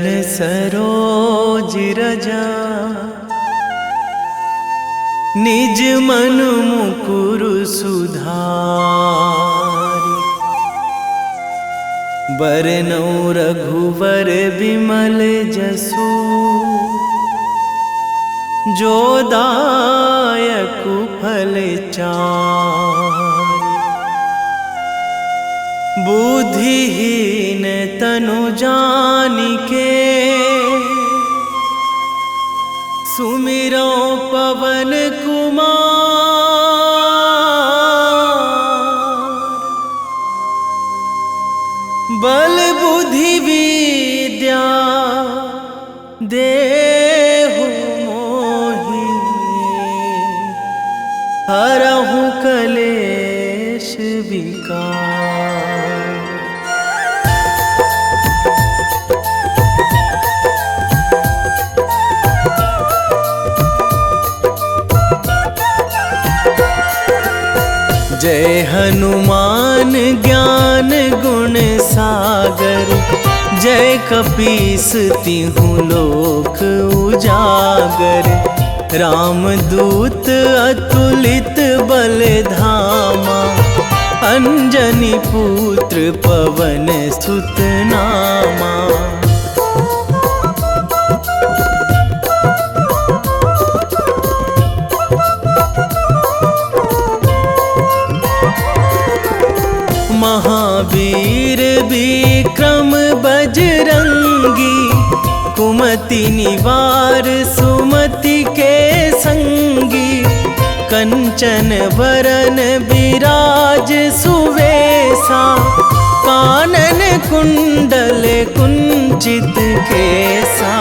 चरण सरोज रजा, निज मन मुकुर सुधारि। बरनौ रघुवर बिमल जसु, जो दायक फल चारि। बुद्धिहीन तनु जानिके, सुमिरो पवन कुमार। बल बुद्धि विद्या देहु मोहि, हरहु कलेश विकार। जय हनुमान ज्ञान गुण सागर, जय कपीस तिहु लोक उजागर। रामदूत अतुलित बल धामा, अंजनी पुत्र पवन सुत नामा। महावीर विक्रम बजरंगी, कुमति निवार सुमति के संगी। कंचन वरन विराज सुवेशा, कानन कुंडल कुंचित केसा।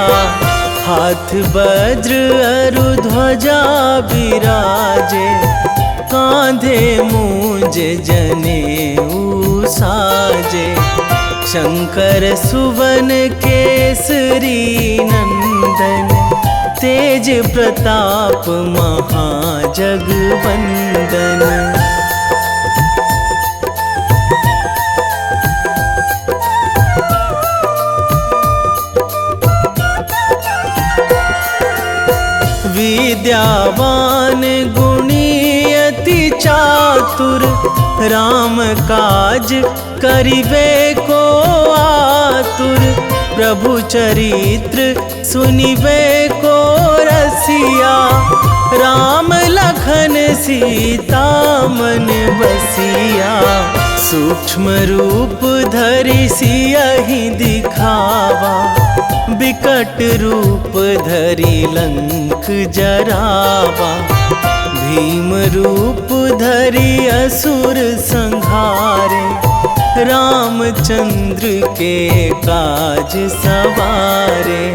हाथ वज्र अरु ध्वजा विराजे, कांधे मूंज जनेऊ साजे। शंकर सुवन केसरी नंदन, तेज प्रताप महाजगवंदन। विद्यावान गुणी अति चातुर, राम काज करिबे को आतुर। प्रभु चरित्र सुनिबे को रसिया, राम लखन सीता मन बसिया। सूक्ष्म रूप धरि सियहि दिखावा, बिकट रूप धरि लंक जरावा। भीम रूप धरि असुर संहारे, रामचंद्र के काज सवारे।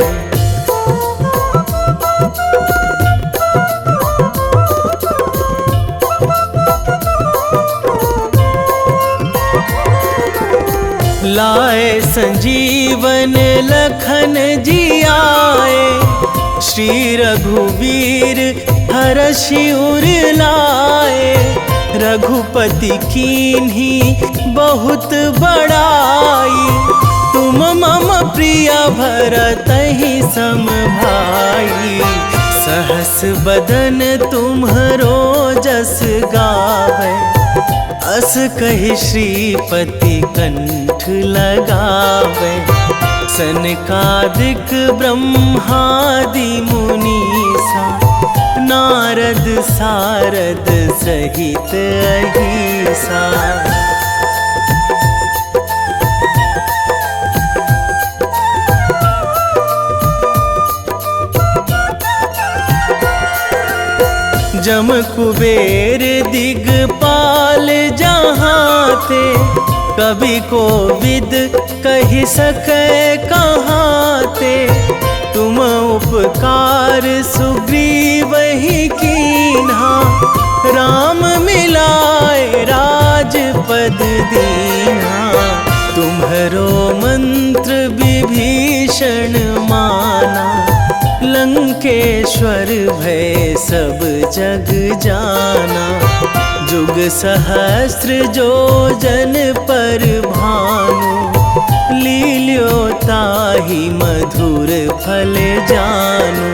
लाए संजीवन लखन जियाए, श्री रघुवीर हरषि उर लाए। रघुपति कीन्ही बहुत बड़ाई, तुम मम प्रिय भरतहि सम भाई। सहस बदन तुम्हरो जस गावै, अस कहि श्रीपति कंठ लगावै। सनकादिक ब्रह्मादि मुनीसा, नारद सारद सहित अहिसा। जम कुबेर दिगपाल जहाँ थे, कवि कोविद कहि सकै कहाँ ते। तुम उपकार सुग्रीवहि कीन्हा, राम मिलाए राजपद दीन्हा। तुम्हरो मंत्र विभीषण माना, लंकेश्वर भय सब जग जाना। जुग सहस्त्र जो जन पर भानु, लील्यो ताहि मधुर फल जानू।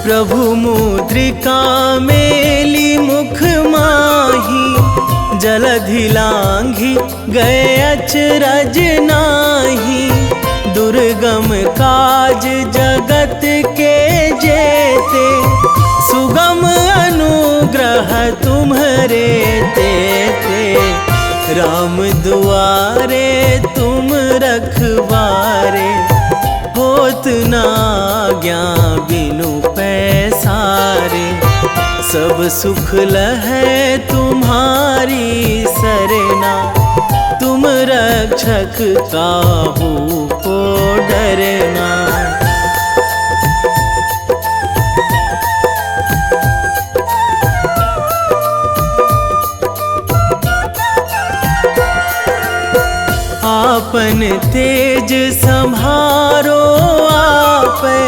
प्रभु मुद्रिका मेली मुख माही, जलधि लांघी गए अचरज नाही। दुर्गम काज जगत के जेते, सुगम अनुग्रह तुम्हरे तेते। राम दुआरे तुम रखवारे, होत न आज्ञा बिनु पैसारे। सब सुख लहै तुम्हारी सरना, तुम रक्षक काहू को डरना। आपन तेज संभारो आपै,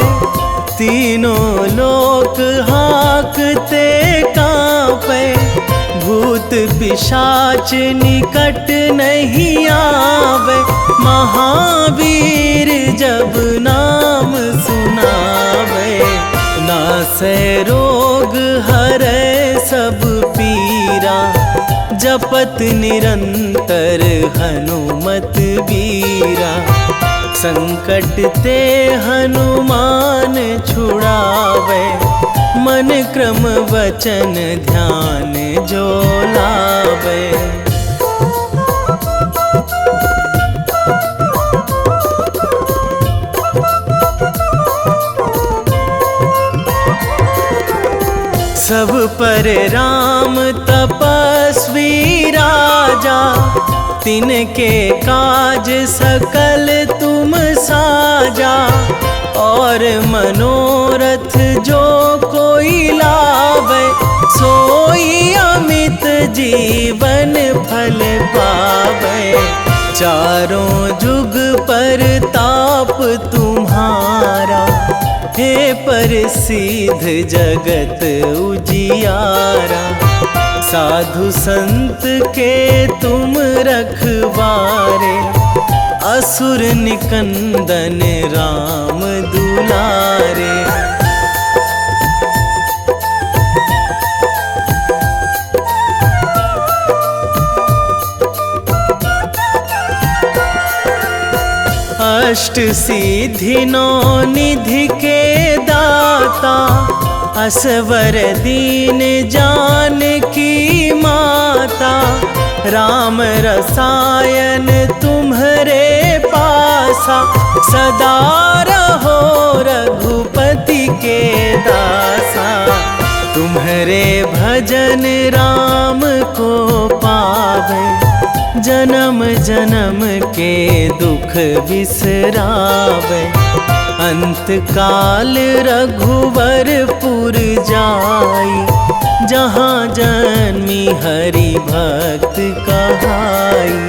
तीनों लोक हाँकते कांपै। भूत पिशाच निकट नहीं आवे, महावीर जब नाम सुनावे। नासै रोग हरै सब पीरा, जपत निरंतर हनुमत बीरा। संकट ते हनुमान छुड़ावे, मन क्रम वचन ध्यान जो लावे। सब पर राम तपस्वी राजा, तिनके काज सकल तुम साजा। और मनोरथ जो कोई लावे, सोई अमित जीवन फल पावे। चारों जुग पर ताप तुम्हारा, हे प्रसिद्ध जगत उजियारा। साधु संत के तुम रखवारे, असुर निकंदन राम दुलारे। अष्ट सिद्धि नौ निधि के दाता, असवर दीन जानकी माता। राम रसायन तुम्हरे पासा, सदा रहो रघुपति के दासा। तुम्हरे भजन राम को पावे, जन्म जन्म के दुख बिसरावे। अंत काल रघुवरपुर जाई, जहाँ जन्मी हरि भक्त कहाई।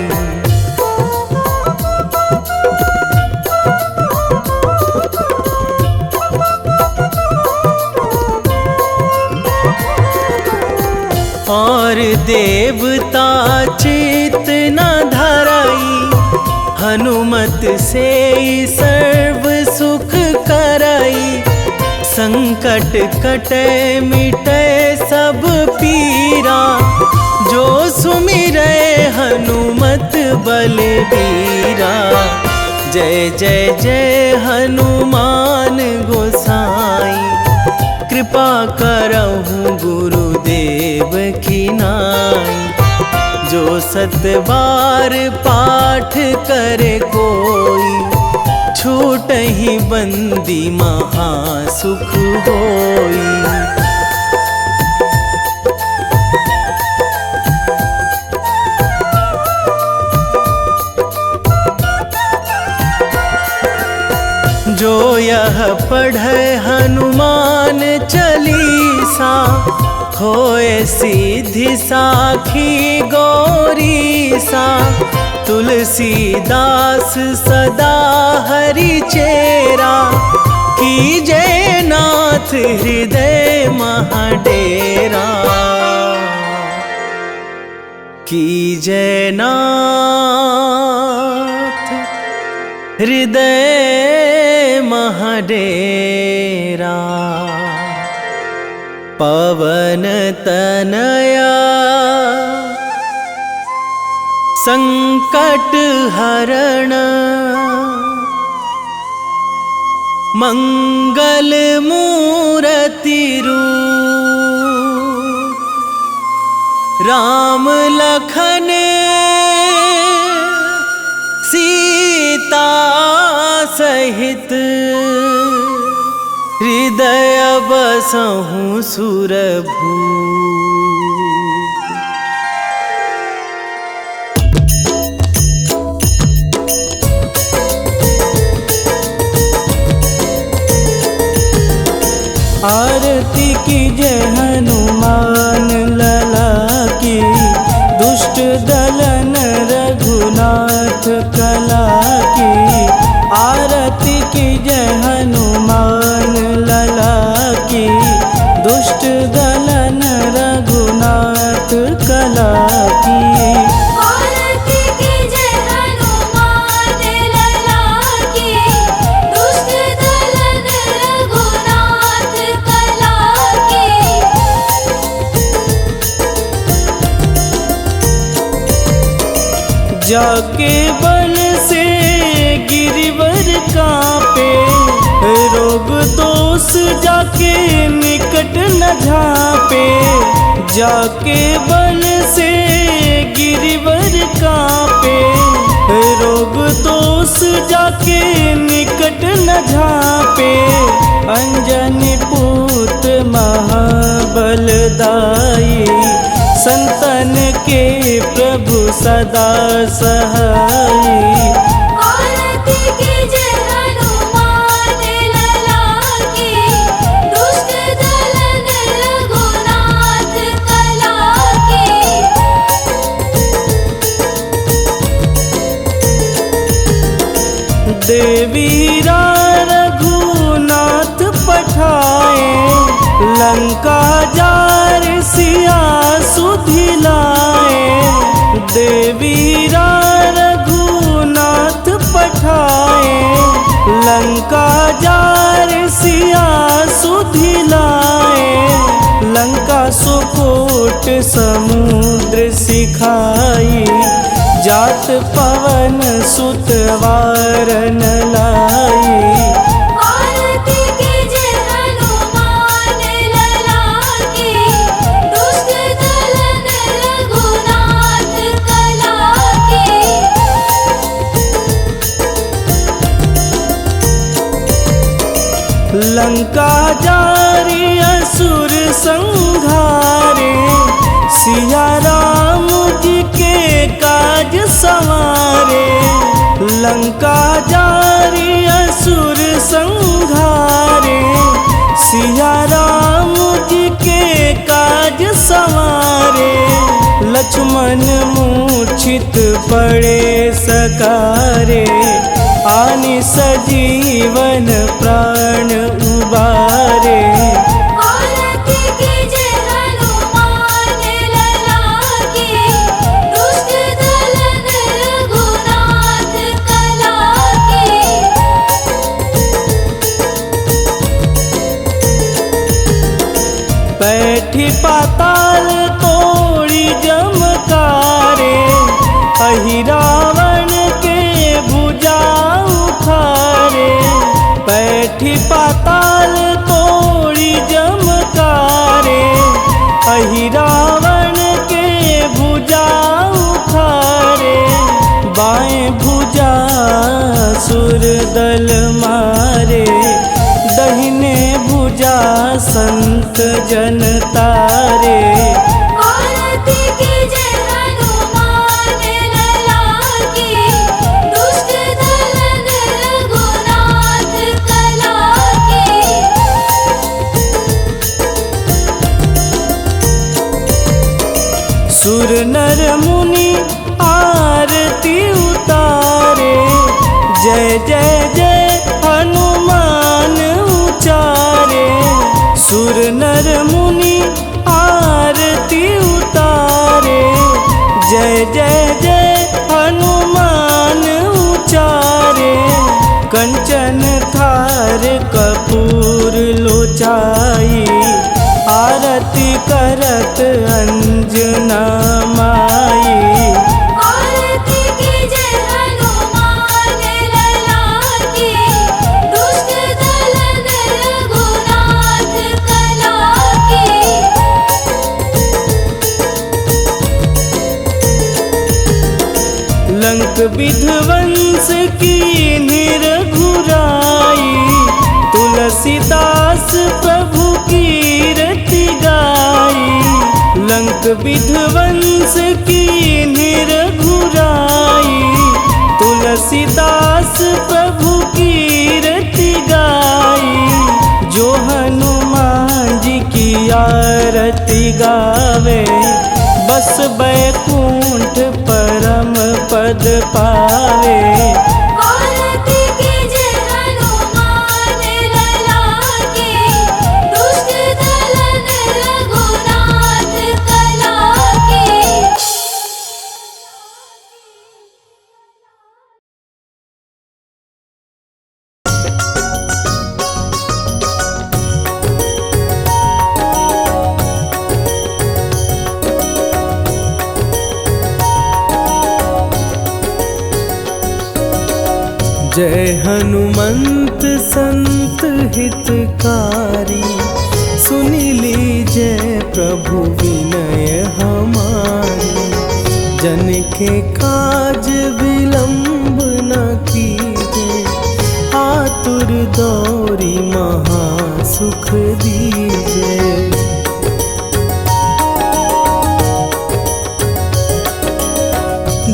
और देवता चित न धराई, हनुमत से सर्व सुख कराई। संकट कटे मिटे सब पीरा, जो सुमिरै हनुमत बलबीरा। जय जय जय हनुमान गोसाई, कृपा करहु गुरुदेव की नाई। जो सत बार पाठ करे कोई, छूटहि बंदी महासुख होई। जो यह पढ़े हनुमान चालीसा, होए सीधी साखी गौरीसा। तुलसीदास सदा हरि चेरा, कीजय नाथ हृदय महाडेरा, कीजय नाथ हृदय महाडेरा। पवन तनया संकट हरण, मंगल मूर्ति रूप, राम लखन सीता सहित, हृदय बसहु सुरभूप। आरती कीजय हनुमान लला की, दुष्ट दलन रघुनाथ कला की। आरती कीजय हनुमान लला की, दुष्ट दलन रघुनाथ कला की। आरती कीजय हनुमान लला की, दुष्ट दलन रघुनाथ कला की। जाके बल से गिरिवर कांपे, रोग दोष जाके निकट न झांपे। जाके बल से गिरिवर कांपे, रोग दोष जाके निकट न झांपे। अंजनी पूत महाबलदाई, संतन के प्रभु सदा सहाई। आरती कीजय हनुमान लला की, दुष्ट दलन रघुनाथ कला की। देवीरा रघुनाथ पठाए, लंका जार सिया सुधिलाए। देवीरा रघुनाथ पठाए, लंका जार सिया सुधिलाए। लंका सुकोट समुद्र सिखाई, जात पवन सुत वारन लाई। आरती कीजय हनुमान लला की, दुष्ट दलन रघुनाथ कला की। लंका जारी असुर संहारे, सिया राम जी के काज संवारे। लंका जारी असुर संहारे, सिया राम जी के काज संवारे। लक्ष्मण मूर्छित पड़े सकारे, आनि सजीवन प्राण उबारे। आरती कीजय हनुमान लला की, दुष्ट दलन रघुनाथ कला की। बैठी पाताल तोड़ी जमकारे, अहि रावण के भुजा उखारे। बैठी पाताल तोड़ी जमकारे, अहि रावण के भुजा उखारे। बाएं भुजा सुर दल मारे, दहिने भुजा संत जन तारे। आरती कीजय हनुमान लला की, दुष्ट दलन रघुनाथ कला की। सुर नर मुनि आरती उतारे, जय जय जय हनुमान सुर नर मुनि आरती उतारे, जय जय जय हनुमान उचारे। कंचन थार कपूर लोचाई, आरती करत अंजना माई। आरती कीजे हनुमान लला की, दुष्ट दलन रघुनाथ कला की। लंक विध्वंस की निरघुराई, तुलसीदास प्रभु कीरति गाई। लंक विध्वंस की निरघुराई, तुलसीदास प्रभु कीरति गाई। जो हनुमान जी की आरती गावे, बस बैकुंठ परम पद पावे। आरती कीजे हनुमान लला की, दुष्ट दलन रघुनाथ कला की। जय हनुमंत संत हितकारी, सुनि लीजय प्रभु विनय हमारी। जन के काज विलंब न कीजे, आतुर दौरी महा सुख दीजे।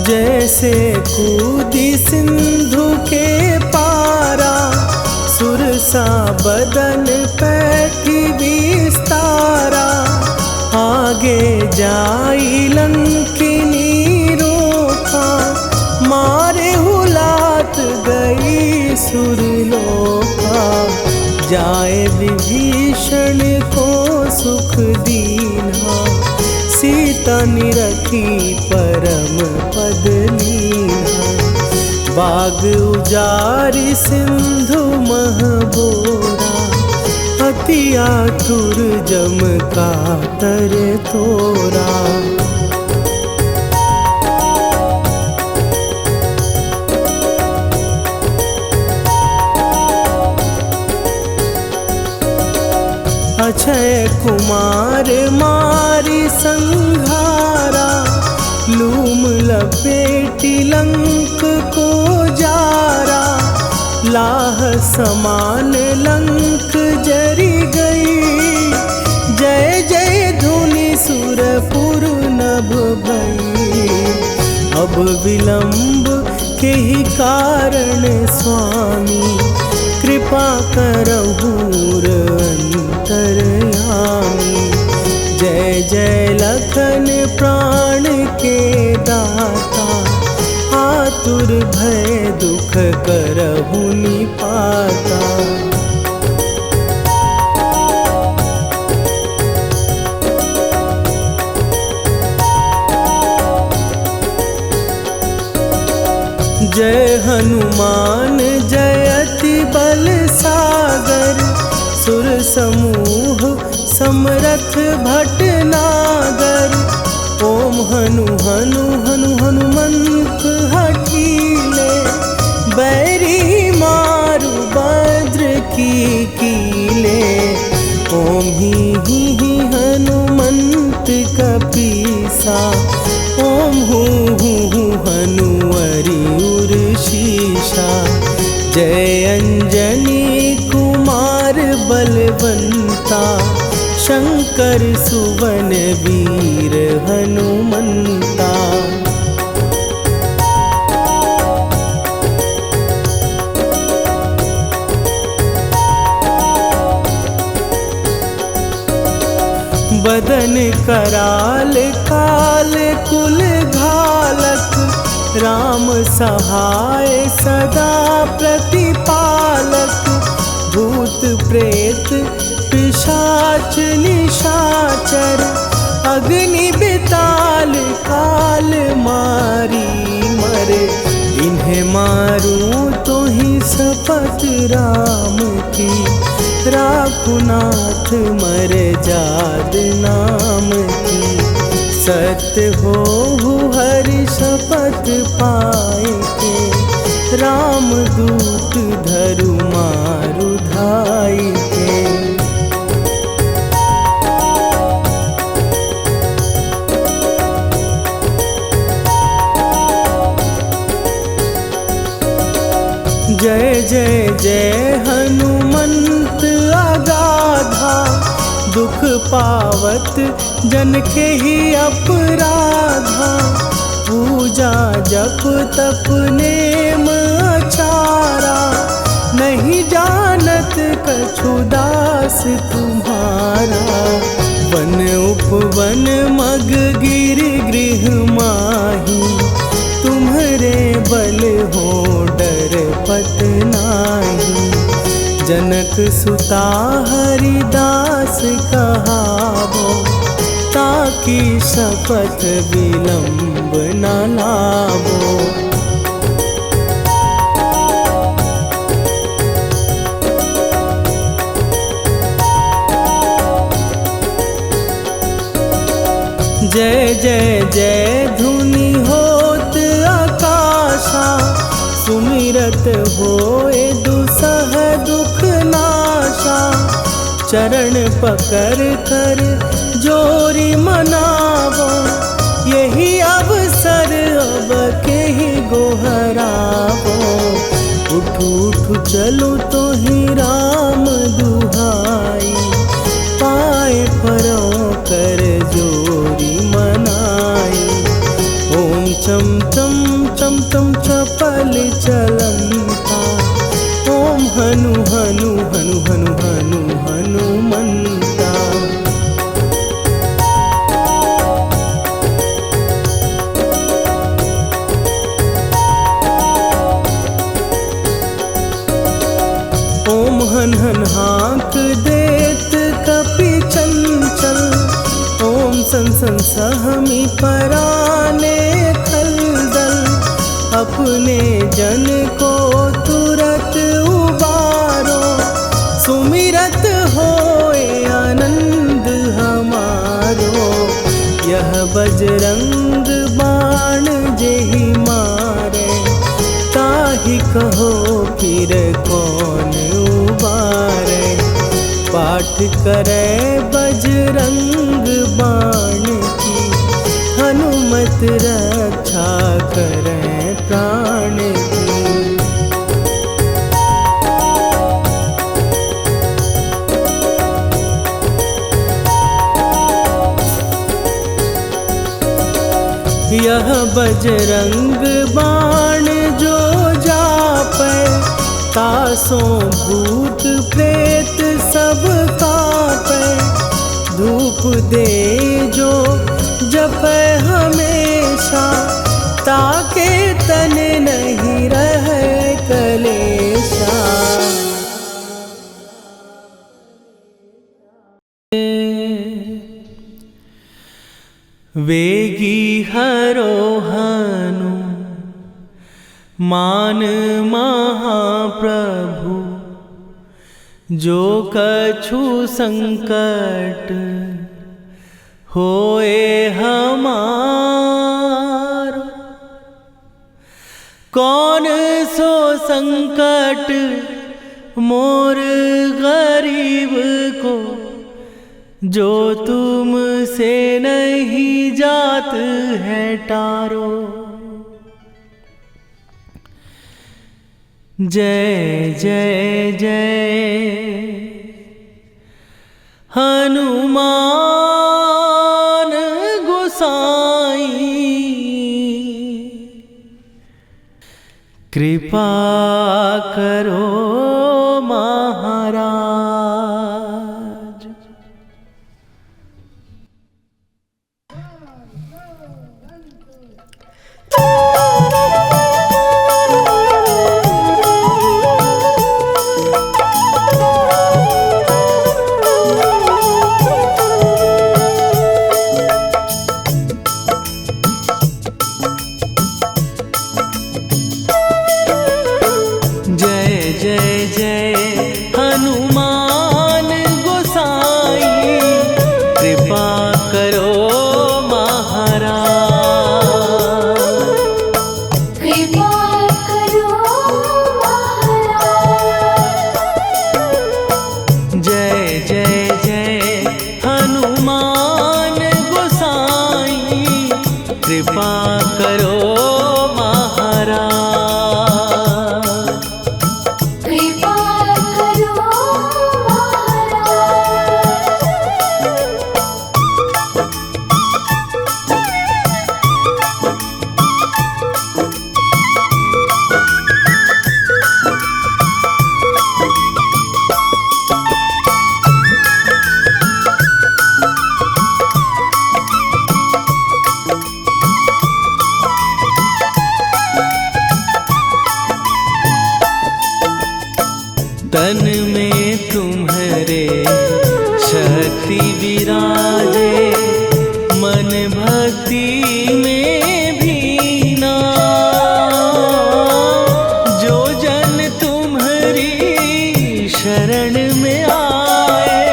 जैसे कूदी सिंधु के पारा, सुरसा बदन पैठी विस्तारा। आगे जाई लंकिनी रोका, मारे हुलात गई सुरलोका। जाए विभीषण को सुख दीना, सीता निरखी परम पद लीना। बाग उजारि सिंधु महबोरा, अति आतुर जम कातर तोरा। अक्षय कुमार मारी संघारा, लूम लपेटी लंक को जारा। लाह समान लंक जरी गई, जय जय धुनि सुरपुर नभ भई। अब विलंब के ही कारण स्वामी, कृपा करहु अंतरयामी। जय जय लखन प्राण के दाता, आतुर भय दुख करहु निपाता। जय हनुमान जयति बल सागर, सुर समूह समरथ भटनागर। ओम हनु हनु हनु हनुमंत हठीले, बैरी मारु भद्र की कीले। ओम ही हनुमंत कपीसा, ओम हूँ हनुवरि उर शीशा। जय अंजनी कुमार बलवंता, शंकर सुवन वीर हनुमंता। बदन कराल काल कुल घालक, राम सहाय सदा प्रतिपालक। भूत प्रेत पिशाच निशाचर अग्नि बेताल काल मारी मरे। इन्हें मारूं तो ही शपथ राम की, राखुनाथ मर जाद नाम की। सत्य हो हरि शपथ पाए के, राम दूत धरु मारु धाई के। जय जय जय हनुमंत अगाधा, दुख पावत जन के ही अपराधा। पूजा जप तप नेम अचारा, नहीं जानत कछु दास तुम्हारा। वन उपवन मग गिर गृह माही, तुम्हरे बल हो डर पत नाही। जनक सुता हरिदास कहावो, ताकि शपथ विलंब न लावो। जय जय जय धुनि होत आकाशा, सुमिरत होए दुसह दुख नाशा। चरण पकड़ कर जोरी मनावो, यही अवसर अब के ही गोहरावो। उठ उठ चलो तो ही राम दुहाई, पाए परों कर जोरी मनाई। ओम चम चम चम चम चपल चलंता, ओम हनु हनु हनु हनु हनु हनुमंता। ओम हन हन हाँक देत कपि चंचल, ओम सन सन सहमी पराने खलदल। अपने जन को तुरत उबारो, सुमिरत होए आनंद हमारो। यह बजरंग बाण जेहि मारे, ताहि कहो फिर कौन उबारे। पाठ करे बजरंग बाण की, हनुमत रक्षा करे प्राण की। यह बजरंग बाण जो जापै, तासों भूत प्रेत सब कापै। धूप दे जो जपै हमेशा, ताके तन नहीं रहे कलेशा। वेगी हरो हनु मान महाप्रभु, जो कछु संकट होए हमारो। कौन सो संकट मोर गरीब को, जो तुम से नहीं जात है टारो। जय जय जय हनुमान गोसाई, कृपा करो महाराज। करो महाराज। कृपा करो महाराज। जय जय जय हनुमान गोसाई, कृपा करो महाराज। कृपा करो तन में तुम्हारे शक्ति विराजे, मन भक्ति में भीना। जो जन तुम्हारी शरण में आए,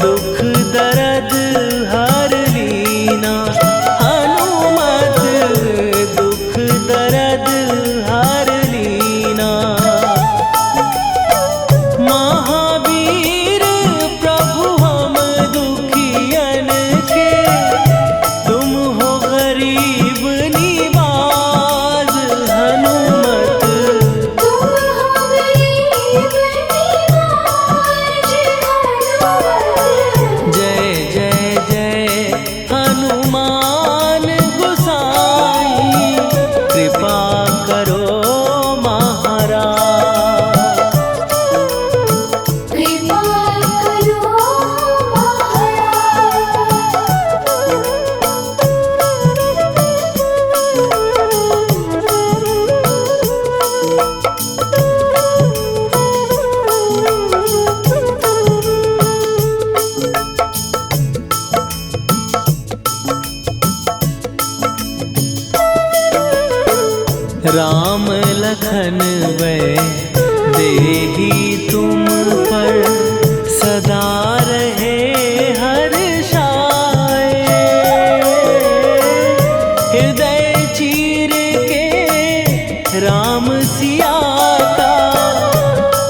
दुख दर्द हर लीना। हनुमत दुख दर्द हर लीना। महावीर प्रभु हम दुखियन के, तुम हो गरीब निवाज। हनुमत तुम हो गरीब निवाज। हनुमत जय जय जय हनुमान गोसाई, कृपा करो महाराज। कृपा करो राम लखन वै देही तुम पर, सदा रहे हर्षाए। हृदय चीर के राम सिया का,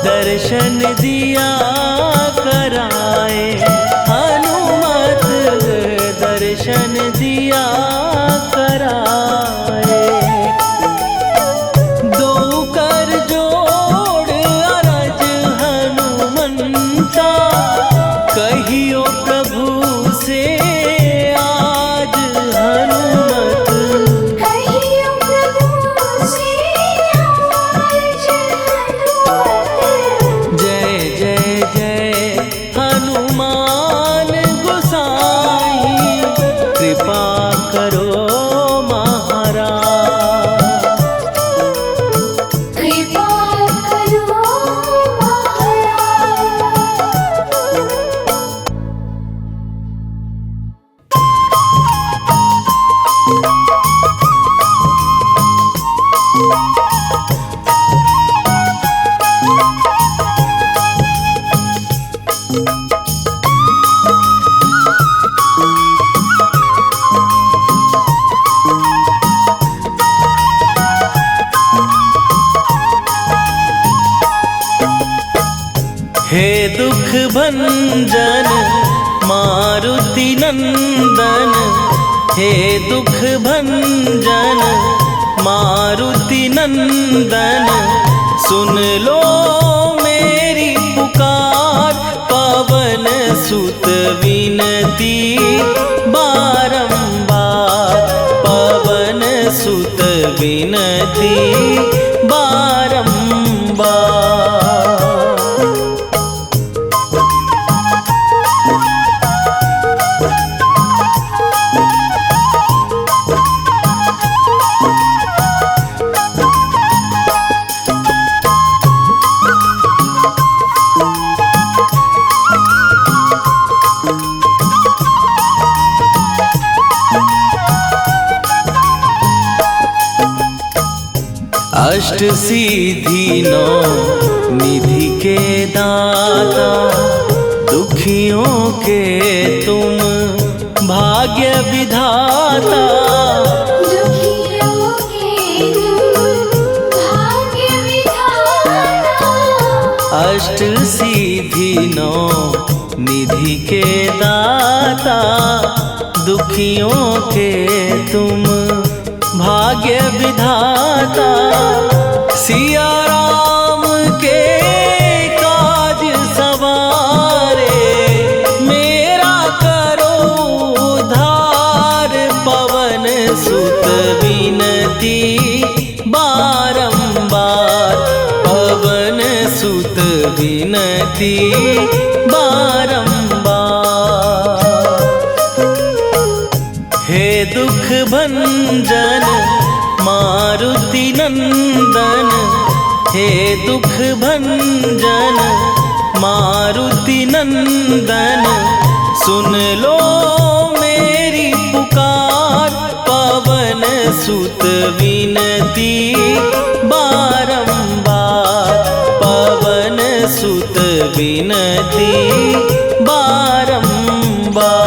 दर्शन दिया कराए। हनुमत दर्शन दिया कराए। दो कर जोड़ अरज हनुमंता, कहियो प्रभु से आज। हनुमत कहियो प्रभु से आज। हनुमत जय जय जय हनुमान गोसाई, कृपा करो महाराज। कृपा करो महाराज। हे दुख भंजन मारुति नंदन, हे दुख भंजन मारुति नंदन। सुन लो मेरी पुकार, पवन सुत विनती बारंबार। पवन सुत विनती बारंबार। अष्ट सिद्धि नौ निधि के दाता, दुखियों के तुम भाग्य विधाता दुखियों के तुम भाग्य विधाता। अष्ट सिद्धि नौ निधि के दाता दुखियों के तुम भाग्य विधाता। सिया राम के काज सवारे मेरा करो उद्धार। पवन सुत विनती बारंबार पवन सुत विनती बारंबार। हे दुख भंजन मारुति नंदन हे दुख भंजन मारुति नंदन सुन लो मेरी पुकार। पवन सुत विनती बारंबार पवन सुत विनती बारंबार।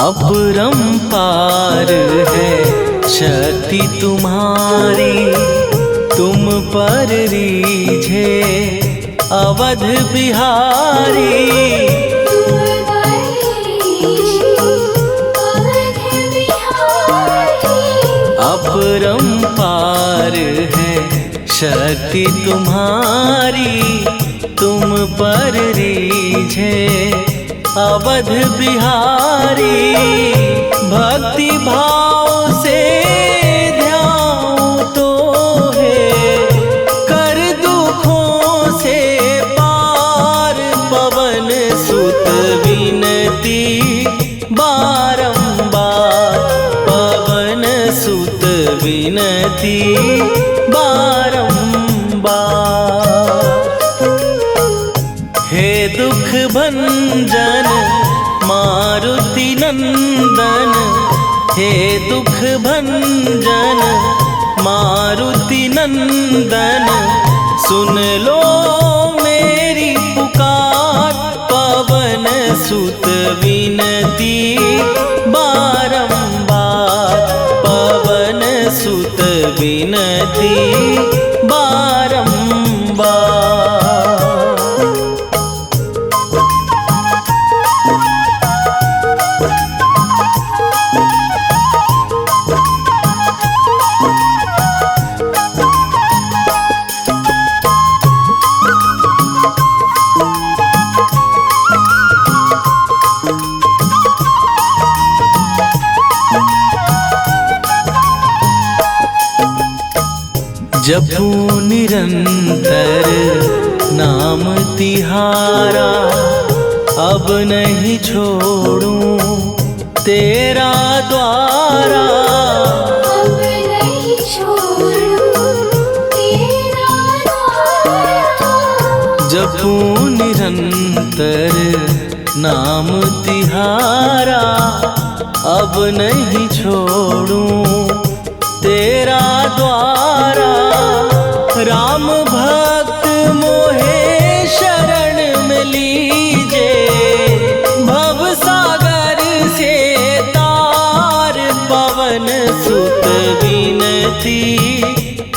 अपरंपार है शक्ति तुम्हारी तुम पर रीझे अवध बिहारी। अपरंपार है शक्ति तुम्हारी तुम पर रीझे अवध बिहारी। भक्ति भाव से ध्यान तो है कर दुखों से पार। पवन सुत विनती बारंबार पवन सुत विनती बारंबार। हे दुख भंजन मारुति नंदन हे दुख भंजन मारुति नंदन सुन लो मेरी पुकार। पवन सुत विनती बारंबार पवन सुत विनती बारंबार। जपू निरंतर नाम तिहारा अब नहीं छोड़ूं तेरा द्वारा। अब नहीं छोड़ूं तेरा द्वारा। जपू निरंतर नाम तिहारा अब नहीं छोड़ूं तेरा द्वारा। राम भक्त मोहे शरण में लीजे भव सागर से तार। पवन सुत विनती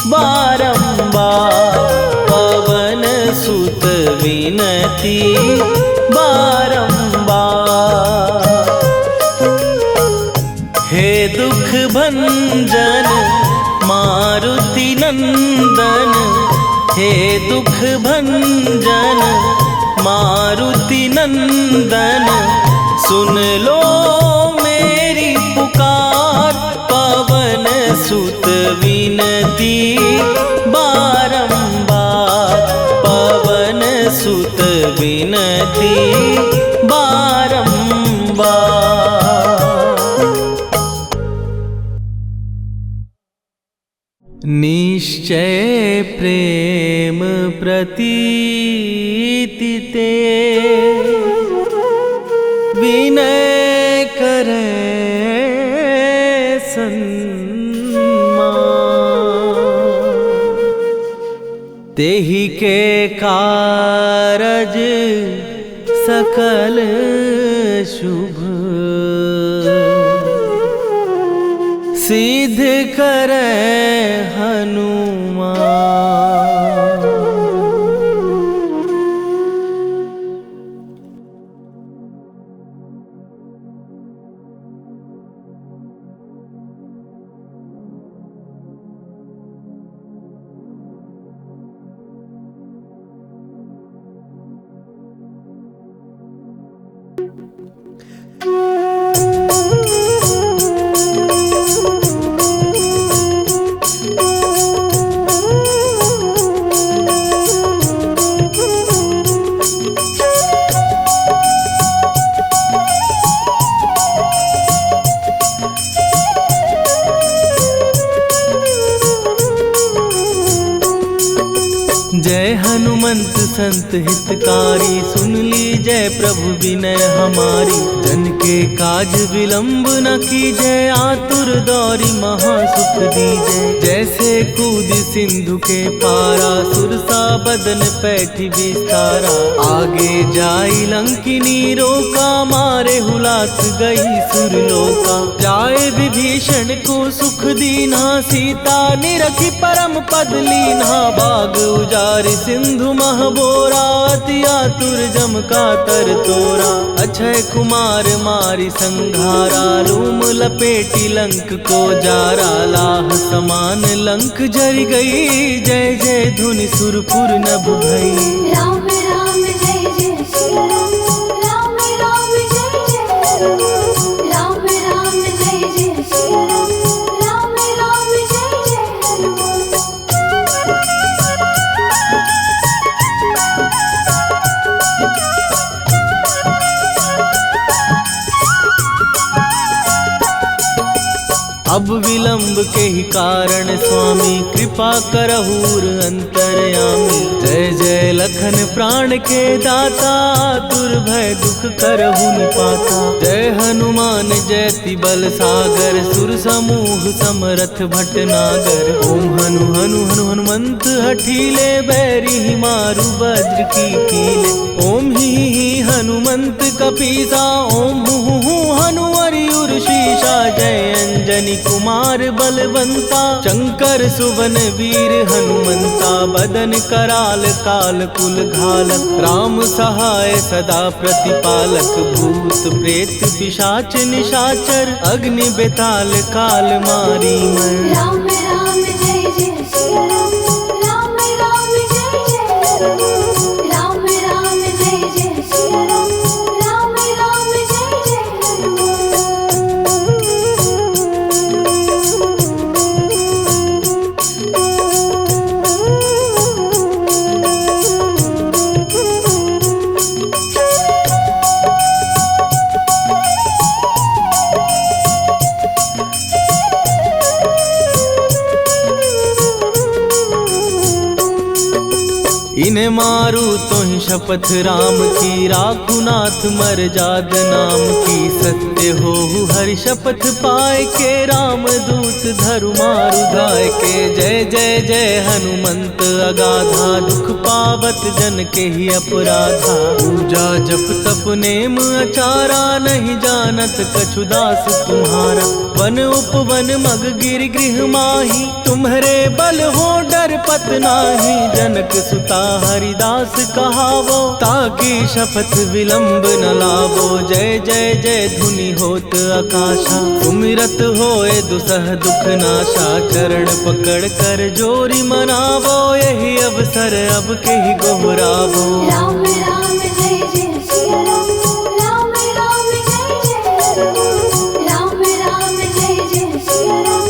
बारंबार पवन सुत विनती बारंबार। हे दुख भंजन मारुति नंदन हे दुख भंजन मारुति नंदन सुन लो मेरी पुकार। पवन सुत विनती बारंबार पवन सुत विनती बारंबार। निश्चय प्रेम प्रतीति ते विनय करे तेहि के कारज सकल शुभ सिद्ध करे हनुमान। जय हनुमंत संत हितकारी, सुन लीजय प्रभु विनय हमारी। जन के काज विलंब न कीजय, आतुर दौरी महासुख दीजय। जैसे कूद सिंधु के पारा, सुरसा बदन पैठी विस्तारा। आगे जाई लंकिनी रोका, मारे हुलाक गई सुरलोका। जाए विभीषण को सुख दीना, सीता निरखी परम पद लीना। बाग उजारि सिंधु महबोरा, अति आतुर जम का तर तोरा। अक्षय कुमार मारी संघारा, लूम लपेटी लंक को जारा। लाह समान लंक जरि गई, जय जय धुनि सुरपुर नभ भई। राम राम जय जय श्री राम, राम राम जय जय हनुमान। राम राम जय जय श्री राम, राम राम जय जय हनुमान। अब विलंब के ही कारण स्वामी, कृपा करहूर अंतरयामी। जय जय लखन प्राण के दाता, दुर्भय दुख करहु निपाता। जय हनुमान जयति बल सागर, सुर समूह समरथ भटनागर। ओम हनु हनु हनु हनुमंत हठीले, बैरी मारु वज्र की कीले। ओम ही हनुमंत कपीसा, ओम हु हनुमरि उर्शीषा। जय अंजनी कुमार बलवंता, शंकर सुवन वीर हनुमंता। बदन कराल काल कुल घालक, राम सहाय सदा प्रतिपालक। भूत प्रेत पिशाच निशाचर, अग्नि बेताल काल मारी मर। राम राम जय जय श्री राम, राम राम जय जय हनुमान। राम राम जय जय श्री राम, राम राम जय जय हनुमान। इन्हें मारू तो ही शपथ राम की, राखू नाथ मर जाद नाम की। सत्य हो हरि शपथ पाए के, राम दूत धरु मारु धाय के। जय जय जय हनुमंत अगाधा, दुख पावत जन के ही अपराधा। पूजा जप तप नेम अचारा, नहीं जानत कछु दास तुम्हारा। वन उपवन मग गिर गृह माही, तुम्हारे बल हो डर पत नाही। जनक सुता हरिदास कहावो, ताकि शपथ विलंब न लावो। जय जय जय धुनि होत आकाशा, सुमिरत होए दुसह दुख नाशा। चरण पकड़ कर जोरी मनावो, यही अवसर अब के ही गोहरावो। राम राम जय जय श्री राम, राम राम जय जय हनुमान। राम राम जय जय श्री राम,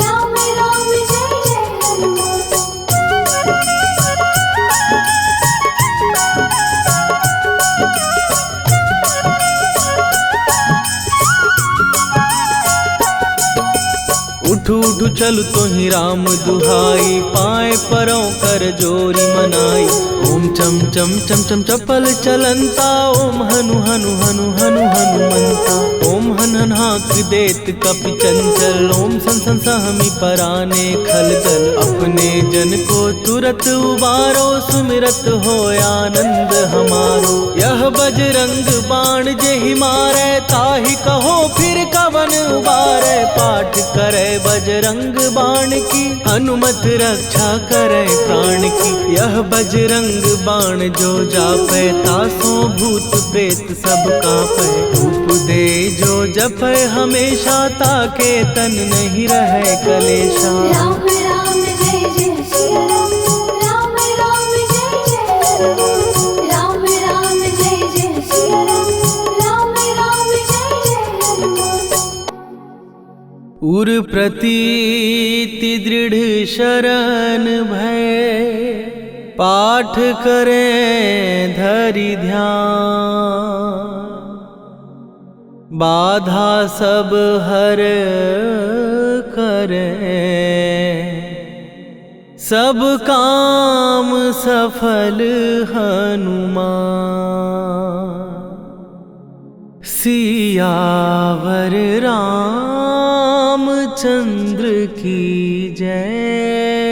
राम राम जय जय हनुमान। उठ उठ उठ चल तोहि राम दुहाई, पाए परों कर जोरी मनाई। ओम चम चम चम चम चपल चलंता, ओम हनु हनु हनु हनु हनुमंता। ओम हन हन हाँक देत कपि चंचल, ओम सन सन सहमी पराने खलदल। अपने जन को तुरत उबारो, सुमिरत हो आनंद हमारो। यह बजरंग बाण जेहि मारै, ताहि कहो फिर कवन उबारै। पाठ करे बजरंग बाण की, हनुमत रक्षा करे प्राण की। यह बजरंग बाण जो जापै, तासो भूत प्रेत सब कापै। धूप दे जो जपै हमेशा, ताके तन नहीं रहे कलेशा। राम राम जय जय सिया राम, राम राम जय जय हनुमान। राम राम जय जय सिया राम, राम राम जय जय हनुमान। उर प्रतीति दृढ़ शरण भय, पाठ करें धरि ध्यान। बाधा सब हर करें, सब काम सफल हनुमान। सियावर रामचंद्र की जय।